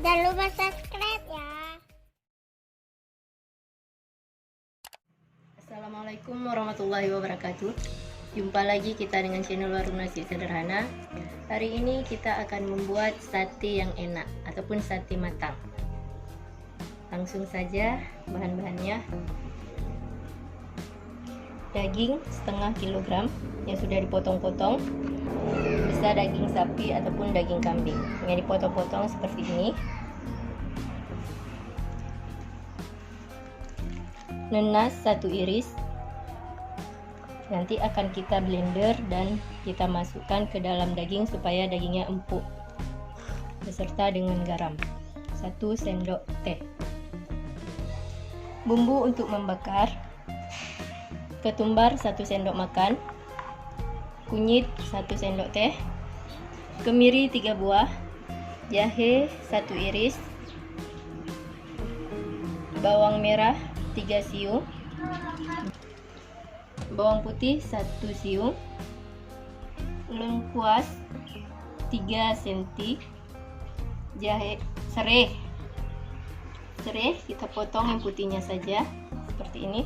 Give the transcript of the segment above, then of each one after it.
Jangan lupa subscribe ya. Assalamualaikum warahmatullahi wabarakatuh. Jumpa lagi kita dengan channel Warung Nasi Sederhana. Hari ini kita akan membuat sate yang enak ataupun sate matang. Langsung saja bahan-bahannya. Daging setengah kilogram yang sudah dipotong-potong. Bisa daging sapi ataupun daging kambing yang dipotong-potong seperti ini. Nenas 1 iris. Nanti akan kita blender dan kita masukkan ke dalam daging supaya dagingnya empuk, beserta dengan garam 1 sendok teh. Bumbu untuk membakar: ketumbar 1 sendok makan, kunyit 1 sendok teh, kemiri 3 buah, jahe 1 iris, bawang merah 3 siung, bawang putih 1 siung, lengkuas 3 cm, jahe serai kita potong yang putihnya saja seperti ini.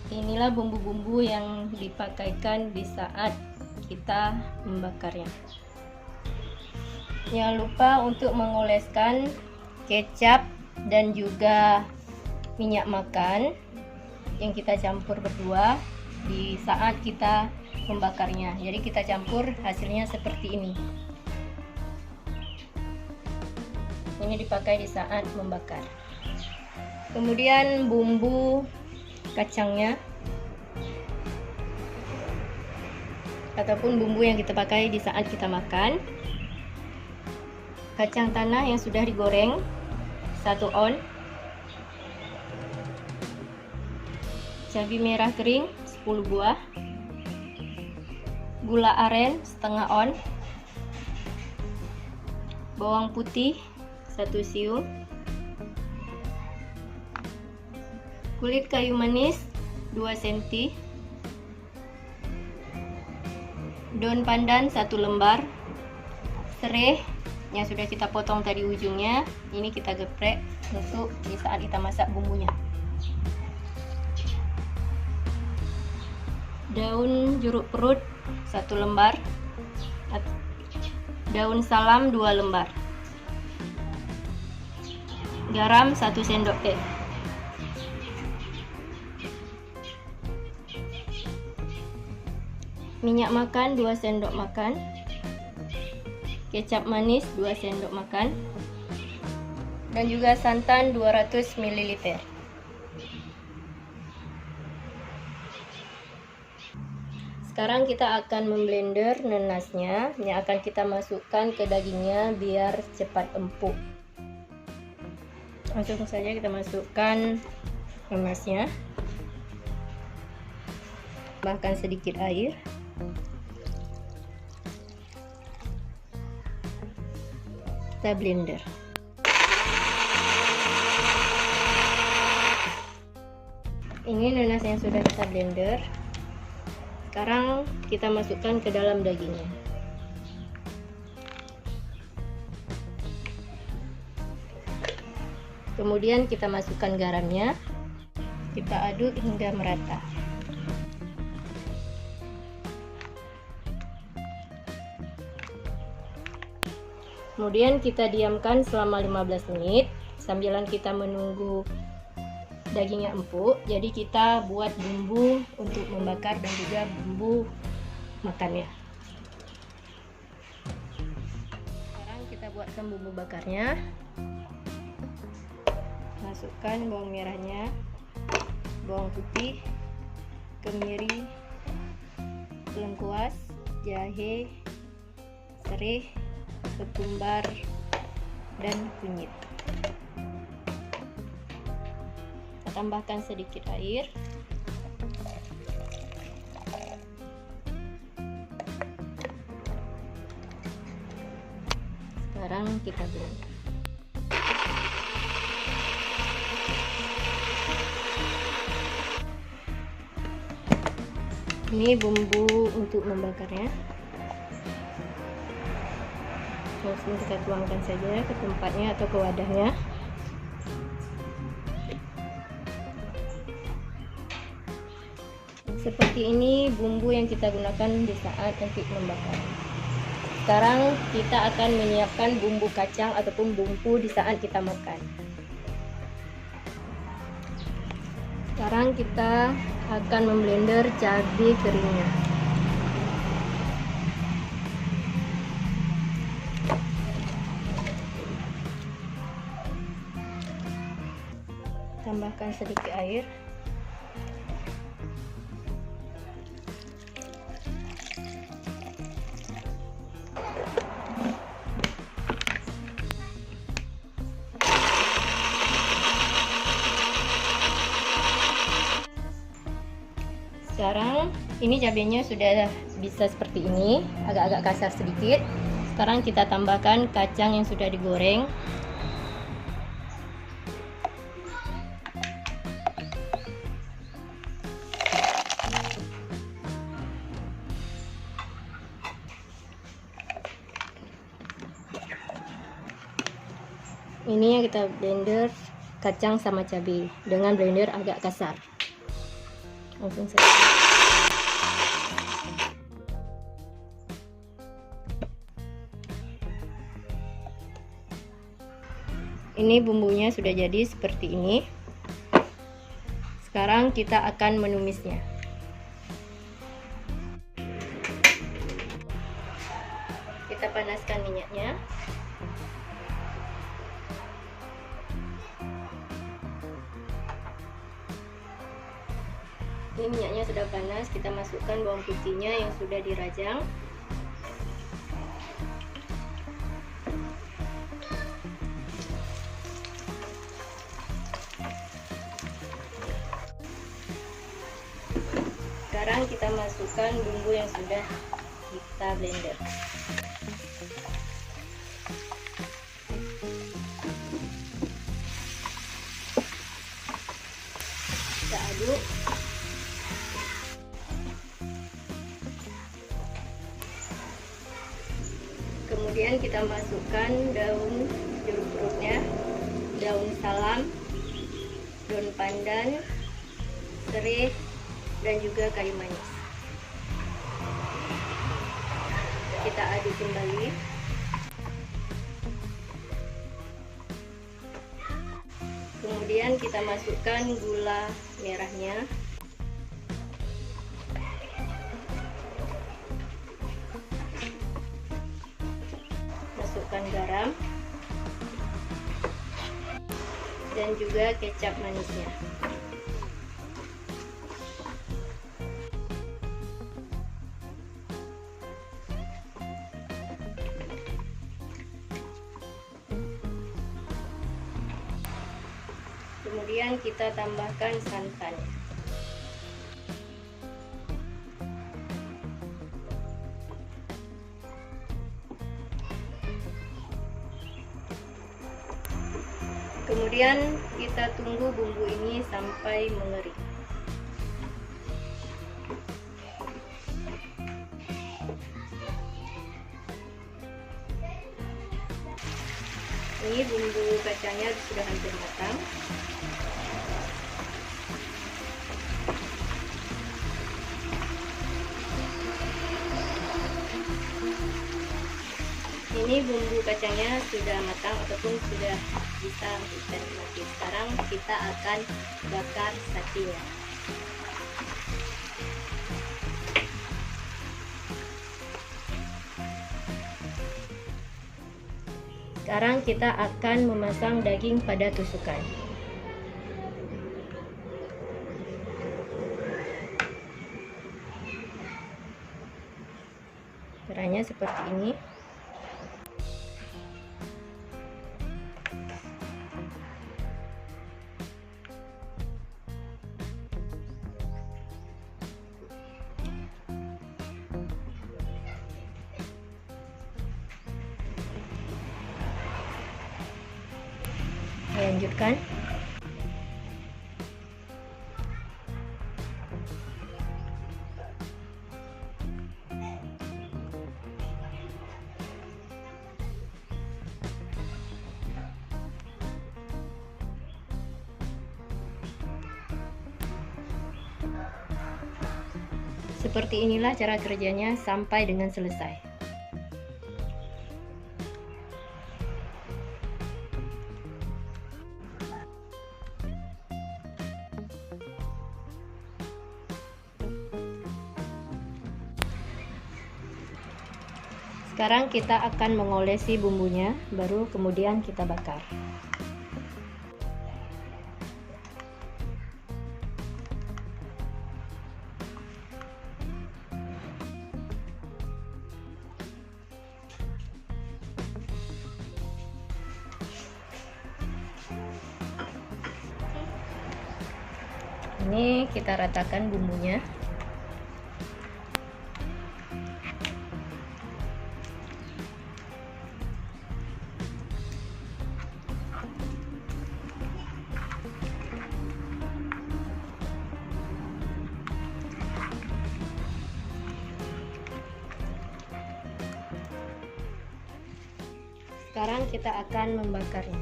Inilah bumbu-bumbu yang dipakaikan di saat kita membakarnya. Jangan lupa untuk mengoleskan kecap dan juga minyak makan yang kita campur berdua di saat kita membakarnya. Jadi kita campur, hasilnya seperti ini. Ini dipakai di saat membakar. Kemudian bumbu kacangnya ataupun bumbu yang kita pakai di saat kita makan. Kacang tanah yang sudah digoreng 1 on, cabai merah kering 10 buah, gula aren setengah on, bawang putih 1 siung, kulit kayu manis 2 cm, daun pandan 1 lembar, serai yang sudah kita potong tadi ujungnya, ini kita geprek untuk di saat kita masak bumbunya. Daun jeruk perut 1 lembar, daun salam 2 lembar, garam 1 sendok teh, minyak makan 2 sendok makan, kecap manis 2 sendok makan, dan juga santan 200 ml. Sekarang kita akan memblender nenasnya yang akan kita masukkan ke dagingnya biar cepat empuk. Langsung saja kita masukkan nenasnya, tambahkan sedikit air, kita blender. Ini nanas yang sudah kita blender. Sekarang kita masukkan ke dalam dagingnya. Kemudian kita masukkan garamnya. Kita aduk hingga merata. Kemudian kita diamkan selama 15 menit sambilan kita menunggu dagingnya empuk. Jadi kita buat bumbu untuk membakar dan juga bumbu makannya. Sekarang kita buatkan bumbu bakarnya. Masukkan bawang merahnya, bawang putih, kemiri, lengkuas, jahe, serai, ketumbar, dan kunyit. Kita tambahkan sedikit air. Sekarang kita blend. Ini bumbu untuk membakarnya. Langsung kita tuangkan saja ke tempatnya atau ke wadahnya. Seperti ini bumbu yang kita gunakan di saat nanti membakar. Sekarang kita akan menyiapkan bumbu kacang ataupun bumbu di saat kita makan. Sekarang kita akan memblender cabai keringnya. Tambahkan sedikit air. Sekarang ini cabenya sudah bisa seperti ini, agak-agak kasar sedikit. Sekarang kita tambahkan kacang yang sudah digoreng. Ini yang kita blender kacang sama cabai dengan blender agak kasar. Langsung saja. Ini bumbunya sudah jadi seperti ini. Sekarang kita akan menumisnya. Kita panaskan minyaknya. Ini minyaknya sudah panas, kita masukkan bawang putihnya yang sudah dirajang. Sekarang kita masukkan bumbu yang sudah kita blender. Kita aduk. Kemudian kita masukkan daun jeruk purutnya, daun salam, daun pandan, serai, dan juga kayu manis. Kita aduk kembali. Kemudian kita masukkan gula merahnya. Masukkan garam dan juga kecap manisnya. Kemudian kita tambahkan santan. Kemudian kita tunggu bumbu ini sampai mengering. Ini bumbu kacangnya sudah hampir matang. Ini bumbu kacangnya sudah matang ataupun sudah bisa kita nikmati. Sekarang kita akan bakar satenya. Sekarang kita akan memasang daging pada tusukan. Caranya seperti ini. Lanjutkan. Seperti inilah cara kerjanya sampai dengan selesai. Sekarang kita akan mengolesi bumbunya, baru kemudian kita bakar. Ini kita ratakan bumbunya. Sekarang kita akan membakarnya.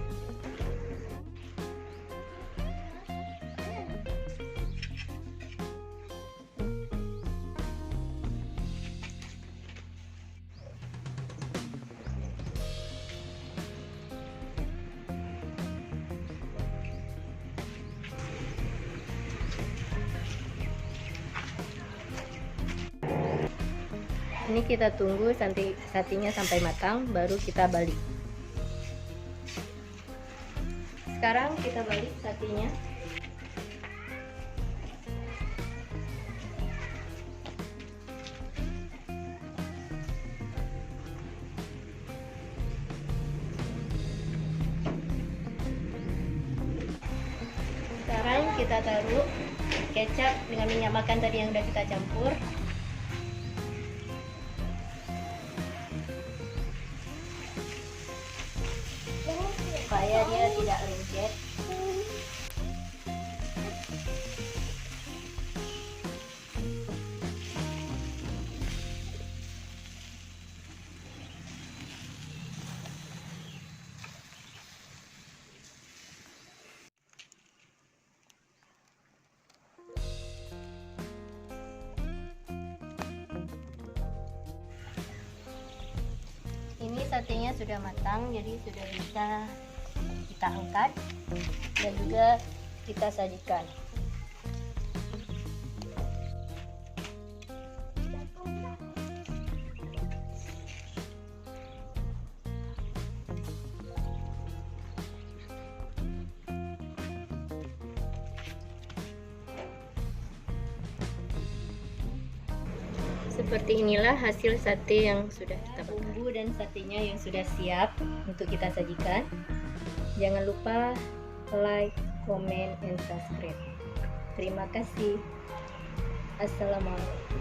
Ini kita tunggu satinya sampai matang, baru kita balik. Sekarang kita balik satinya. Sekarang kita taruh kecap dengan minyak makan tadi yang sudah kita campur. Supaya dia tidak lengket. Ini satenya sudah matang, jadi sudah bisa kita angkat dan juga kita sajikan. Seperti inilah hasil sate yang sudah kita bakar. Bumbu dan satenya yang sudah siap untuk kita sajikan. Jangan lupa like, comment, and subscribe. Terima kasih. Assalamualaikum.